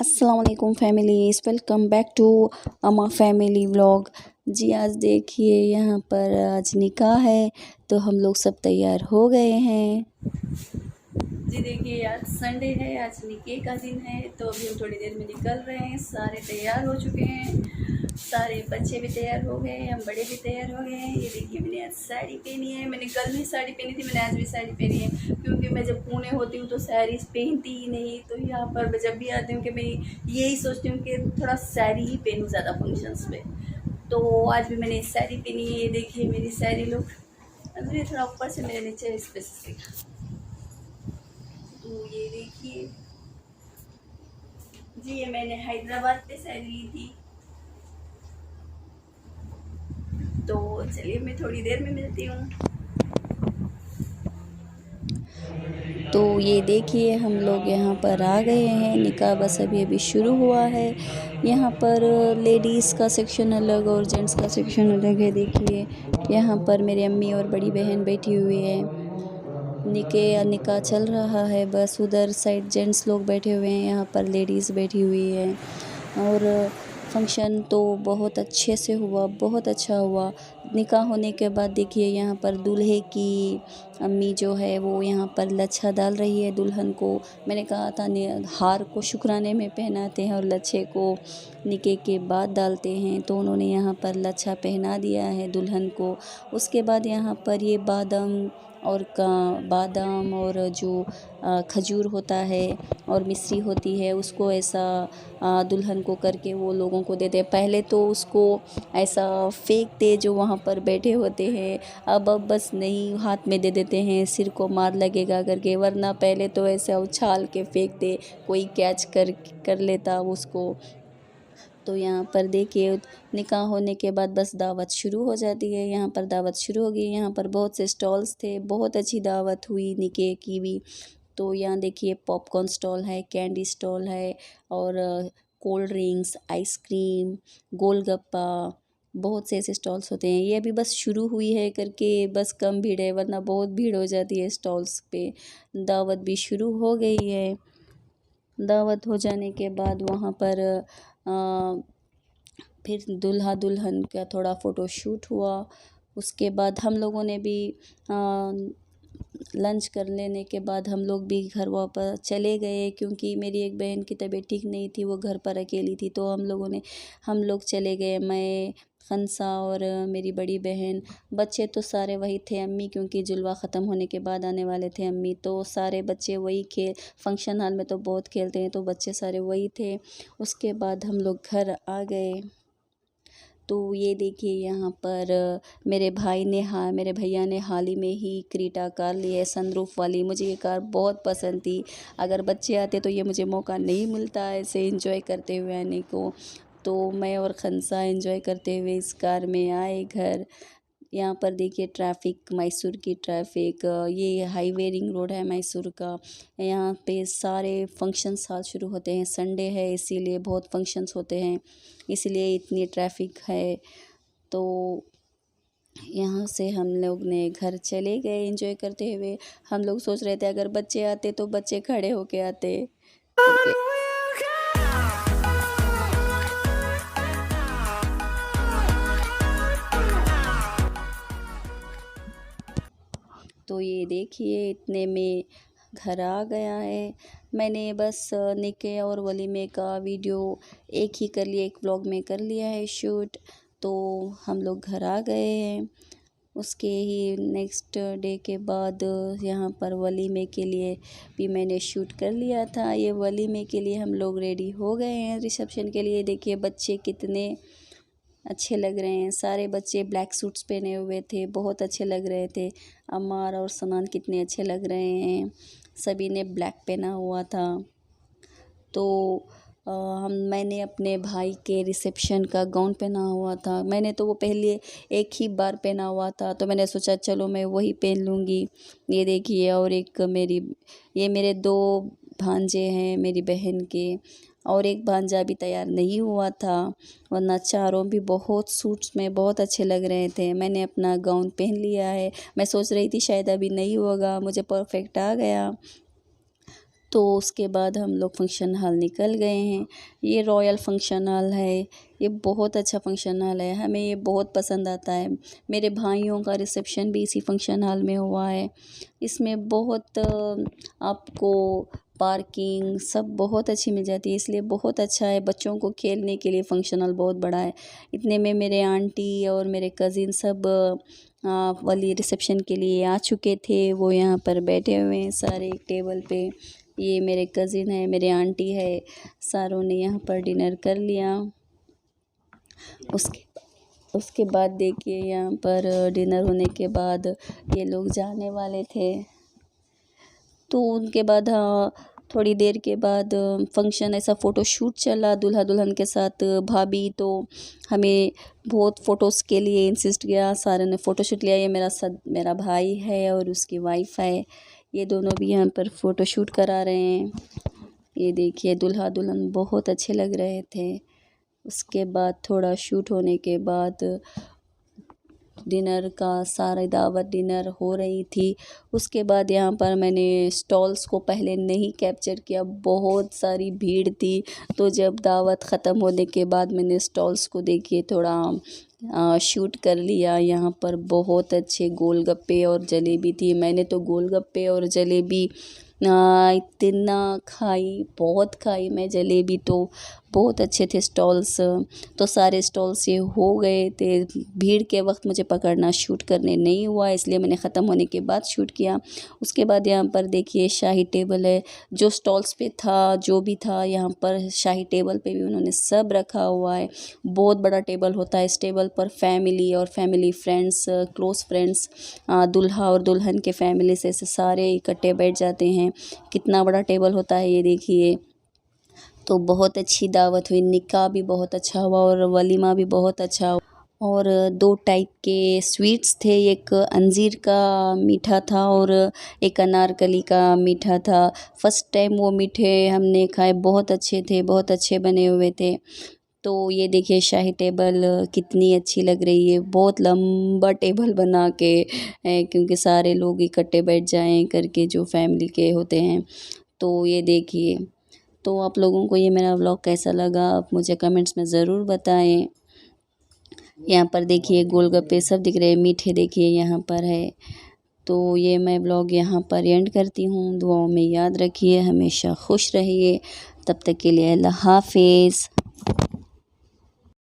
अस्सलाम वालेकुम families, welcome back to अमा फैमिली व्लॉग। जी आज देखिए यहाँ पर आज निकाह है तो हम लोग सब तैयार हो गए हैं। जी देखिए आज संडे है, आज निकाह का दिन है तो अभी हम थोड़ी देर में निकल रहे हैं। सारे तैयार हो चुके हैं, सारे बच्चे भी तैयार हो गए, हम बड़े भी तैयार हो गए हैं। ये देखिए मैंने आज साड़ी पहनी है, मैंने कल भी साड़ी पहनी थी, मैंने आज भी साड़ी पहनी है क्योंकि मैं जब पुणे होती हूँ तो साड़ी पहनती ही नहीं। तो यहाँ पर मैं जब भी आती हूँ कि मैं यही सोचती हूँ कि थोड़ा साड़ी ही पहनूँ ज़्यादा फंक्शंस पे। तो आज भी मैंने साड़ी पहनी है। ये देखिए मेरी साड़ी लुक, अभी थोड़ा ऊपर से मेरे नीचे इस पे से तो ये देखिए जी, ये मैंने हैदराबाद पे साड़ी ली थी। तो चलिए मैं थोड़ी देर में मिलती हूँ। तो ये देखिए हम लोग यहाँ पर आ गए हैं, निकाह बस अभी अभी शुरू हुआ है। यहाँ पर लेडीज़ का सेक्शन अलग और जेंट्स का सेक्शन अलग है। देखिए यहाँ पर मेरी अम्मी और बड़ी बहन बैठी हुई है, निकाह चल रहा है। बस उधर साइड जेंट्स लोग बैठे हुए हैं, यहाँ पर लेडीज़ बैठी हुई है। और फंक्शन तो बहुत अच्छे से हुआ, बहुत अच्छा हुआ। निकाह होने के बाद देखिए यहाँ पर दूल्हे की अम्मी जो है वो यहाँ पर लच्छा डाल रही है दुल्हन को। मैंने कहा था हार को शुक्राने में पहनाते हैं और लच्छे को निकाह के बाद डालते हैं, तो उन्होंने यहाँ पर लच्छा पहना दिया है दुल्हन को। उसके बाद यहाँ पर ये बादाम और जो खजूर होता है और मिश्री होती है उसको ऐसा दुल्हन को करके वो लोगों को देते हैं। पहले तो उसको ऐसा फेंकते जो वहाँ पर बैठे होते हैं, अब बस नहीं हाथ में दे देते हैं, सिर को मार लगेगा करके, वरना पहले तो ऐसा उछाल के फेंकते, कोई कैच कर लेता उसको। तो यहाँ पर देखिए निकाह होने के बाद बस दावत शुरू हो जाती है। यहाँ पर दावत शुरू हो गई। यहाँ पर बहुत से स्टॉल्स थे, बहुत अच्छी दावत हुई निकाह की भी। तो यहाँ देखिए पॉपकॉर्न स्टॉल है, कैंडी स्टॉल है और कोल्ड ड्रिंक्स, आइसक्रीम, गोलगप्पा, बहुत से ऐसे स्टॉल्स होते हैं। ये अभी बस शुरू हुई है करके बस कम भीड़ है, वरना बहुत भीड़ हो जाती है स्टॉल्स पे। दावत भी शुरू हो गई है। दावत हो जाने के बाद वहाँ पर फिर दूल्हा दुल्हन का थोड़ा फ़ोटो शूट हुआ। उसके बाद हम लोगों ने भी लंच कर लेने के बाद हम लोग भी घर वापस चले गए, क्योंकि मेरी एक बहन की तबीयत ठीक नहीं थी, वो घर पर अकेली थी। तो हम लोग चले गए, मैं, खनसा और मेरी बड़ी बहन। बच्चे तो सारे वही थे, अम्मी क्योंकि जुलवा ख़त्म होने के बाद आने वाले थे अम्मी, तो सारे बच्चे वही फंक्शन हॉल में तो बहुत खेलते हैं, तो बच्चे सारे वही थे। उसके बाद हम लोग घर आ गए। तो ये देखिए यहाँ पर मेरे भैया ने हाल ही में ही क्रीटा कार ली है, सनरूफ वाली। मुझे ये कार बहुत पसंद थी। अगर बच्चे आते तो ये मुझे मौका नहीं मिलता ऐसे एंजॉय करते हुए आने को। तो मैं और खनसा एंजॉय करते हुए इस कार में आए घर। यहाँ पर देखिए ट्रैफिक, मैसूर की ट्रैफिक, ये हाईवे रिंग रोड है मैसूर का। यहाँ पे सारे फंक्शंस आज शुरू होते हैं, संडे है इसीलिए बहुत फंक्शंस होते हैं, इसलिए इतनी ट्रैफिक है। तो यहाँ से हम लोग ने घर चले गए एंजॉय करते हुए। हम लोग सोच रहे थे अगर बच्चे आते तो बच्चे खड़े होके आते करके। तो ये देखिए इतने में घर आ गया है। मैंने बस निकाह और वलीमे का वीडियो एक ही कर लिया, एक व्लॉग में कर लिया है शूट। तो हम लोग घर आ गए हैं। उसके ही नेक्स्ट डे के बाद यहाँ पर वलीमे के लिए भी मैंने शूट कर लिया था। ये वलीमे के लिए हम लोग रेडी हो गए हैं रिसेप्शन के लिए। देखिए बच्चे कितने अच्छे लग रहे हैं, सारे बच्चे ब्लैक सूट्स पहने हुए थे, बहुत अच्छे लग रहे थे। अम्मार और सनान कितने अच्छे लग रहे हैं, सभी ने ब्लैक पहना हुआ था। तो मैंने अपने भाई के रिसेप्शन का गाउन पहना हुआ था। मैंने तो वो पहले एक ही बार पहना हुआ था, तो मैंने सोचा चलो मैं वही पहन लूँगी। ये देखिए, और एक ये मेरे 2 भांजे हैं मेरी बहन के, और एक भांजा भी तैयार नहीं हुआ था, वरना चारों भी बहुत सूट्स में बहुत अच्छे लग रहे थे। मैंने अपना गाउन पहन लिया है। मैं सोच रही थी शायद अभी नहीं होगा, मुझे परफेक्ट आ गया। तो उसके बाद हम लोग फंक्शन हॉल निकल गए हैं। ये रॉयल फंक्शन हॉल है। ये बहुत अच्छा फंक्शन हॉल है, हमें ये बहुत पसंद आता है। मेरे भाइयों का रिसेप्शन भी इसी फंक्शन हॉल में हुआ है। इसमें बहुत आपको पार्किंग सब बहुत अच्छी मिल जाती है, इसलिए बहुत अच्छा है। बच्चों को खेलने के लिए फंक्शन हॉल बहुत बड़ा है। इतने में मेरे आंटी और मेरे कज़िन सब वाली रिसेप्शन के लिए आ चुके थे। वो यहाँ पर बैठे हुए हैं सारे एक टेबल पे। ये मेरे कज़िन है, मेरे आंटी है, सारों ने यहाँ पर डिनर कर लिया। उसके उसके बाद देखिए यहाँ पर डिनर होने के बाद ये लोग जाने वाले थे। तो उनके बाद थोड़ी देर के बाद फंक्शन ऐसा फ़ोटोशूट चला दूल्हा दुल्हन के साथ। भाभी तो हमें बहुत फ़ोटोज़ के लिए इंसिस्ट किया, सारे ने फ़ोटोशूट लिया। ये मेरा भाई है और उसकी वाइफ है, ये दोनों भी यहाँ पर फ़ोटोशूट करा रहे हैं। ये देखिए दूल्हा दुल्हन बहुत अच्छे लग रहे थे। उसके बाद थोड़ा शूट होने के बाद डिनर का सारा दावत डिनर हो रही थी। उसके बाद यहाँ पर मैंने स्टॉल्स को पहले नहीं कैप्चर किया, बहुत सारी भीड़ थी। तो जब दावत ख़त्म होने के बाद मैंने स्टॉल्स को देखिए थोड़ा शूट कर लिया। यहाँ पर बहुत अच्छे गोलगप्पे और जलेबी थी। मैंने तो गोलगप्पे और जलेबी इतना खाई, बहुत खाई मैं जलेबी तो। बहुत अच्छे थे स्टॉल्स। तो सारे स्टॉल्स ये हो गए थे। भीड़ के वक्त मुझे पकड़ना शूट करने नहीं हुआ, इसलिए मैंने ख़त्म होने के बाद शूट किया। उसके बाद यहाँ पर देखिए शाही टेबल है। जो स्टॉल्स पे था जो भी था यहाँ पर शाही टेबल पे भी उन्होंने सब रखा हुआ है। बहुत बड़ा टेबल होता है। इस टेबल पर फैमिली और फैमिली फ्रेंड्स, क्लोज़ फ्रेंड्स, दूल्हा और दुल्हन के फैमिली से सारे इकट्ठे बैठ जाते हैं। कितना बड़ा टेबल होता है ये देखिए। तो बहुत अच्छी दावत हुई, निकाह भी बहुत अच्छा हुआ और वलीमा भी बहुत अच्छा हुआ। और 2 टाइप के स्वीट्स थे, एक अंजीर का मीठा था और एक अनारकली का मीठा था। फर्स्ट टाइम वो मीठे हमने खाए, बहुत अच्छे थे, बहुत अच्छे बने हुए थे। तो ये देखिए शाही टेबल कितनी अच्छी लग रही है। बहुत लंबा टेबल बना के क्योंकि सारे लोग इकट्ठे बैठ जाएं करके जो फैमिली के होते हैं। तो ये देखिए। तो आप लोगों को ये मेरा व्लॉग कैसा लगा आप मुझे कमेंट्स में ज़रूर बताएं। यहाँ पर देखिए गोलगप्पे सब दिख रहे हैं, मीठे देखिए यहाँ पर है। तो ये मैं व्लॉग यहाँ पर एंड करती हूँ। दुआओं में याद रखिए, हमेशा खुश रहिए। तब तक के लिए अल्लाह हाफ़िज़।